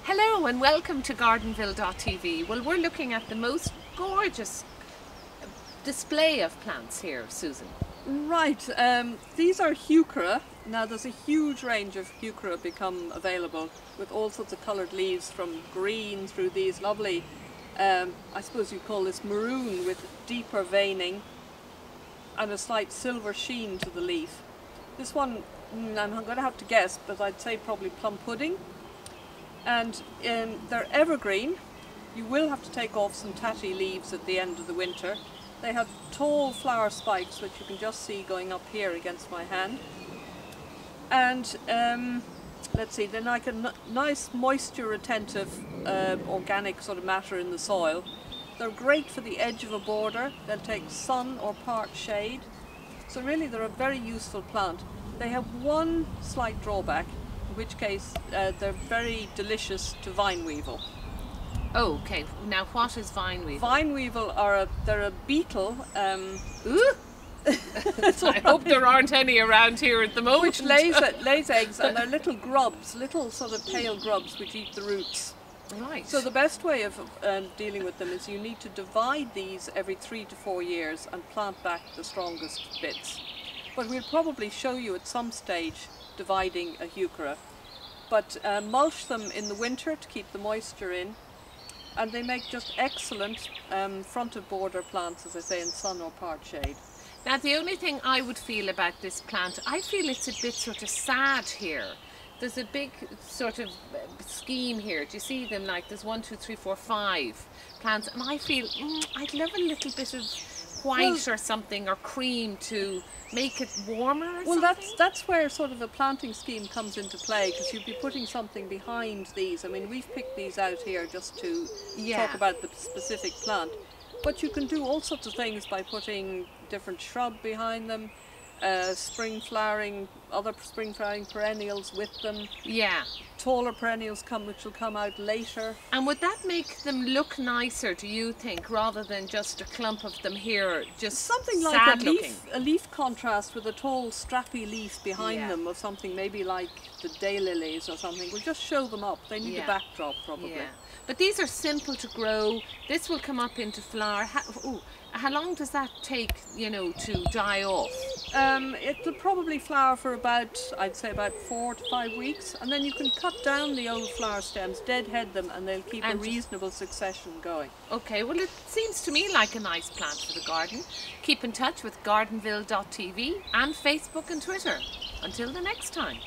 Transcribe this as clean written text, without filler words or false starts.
Hello and welcome to Gardenville.tv. Well, we're looking at the most gorgeous display of plants here, Susan. Right, these are Heuchera. Now there's a huge range of Heuchera become available with all sorts of coloured leaves, from green through these lovely, I suppose you'd call this maroon, with deeper veining and a slight silver sheen to the leaf. This one, I'm going to have to guess, but I'd say probably plum pudding. And they're evergreen. You will have to take off some tatty leaves at the end of the winter. They have tall flower spikes, which you can just see going up here against my hand. And let's see, they're like a nice moisture retentive organic sort of matter in the soil. They're great for the edge of a border. They'll take sun or part shade. So really they're a very useful plant. They have one slight drawback, in which case they're very delicious to vine weevil. Oh, okay. Now, what is vine weevil? Vine weevil they're a beetle. Ooh! I hope there aren't any around here at the moment. Which lays eggs, and they're little grubs, little sort of pale grubs which eat the roots. Right. So the best way of dealing with them is you need to divide these every 3 to 4 years and plant back the strongest bits. But we'll probably show you at some stage dividing a Heuchera. But mulch them in the winter to keep the moisture in, and they make just excellent front of border plants, as I say, in sun or part shade. Now, the only thing I would feel about this plant, I feel it's a bit sort of sad here. There's a big sort of scheme here. Do you see them? Like there's 1, 2, 3, 4, 5 plants, and I feel I'd love a little bit of white or something, or cream, to make it warmer or well, something? that's where sort of a planting scheme comes into play, because you'd be putting something behind these. I mean, we've picked these out here just to talk about the specific plant, but you can do all sorts of things by putting different shrub behind them, other spring flowering perennials with them. Yeah. Taller perennials which will come out later. And would that make them look nicer, do you think, rather than just a clump of them here, just something sad like looking? a leaf contrast with a tall strappy leaf behind them of something maybe like the daylilies or something. We'll just show them up. They need a backdrop probably. Yeah. But these are simple to grow. This will come up into flower. How long does that take, you know, to die off? It'll probably flower for about, I'd say about 4 to 5 weeks, and then you can cut down the old flower stems, deadhead them, and they'll keep a reasonable succession going. Okay, well, it seems to me like a nice plant for the garden. Keep in touch with Gardenville.tv and Facebook and Twitter. Until the next time.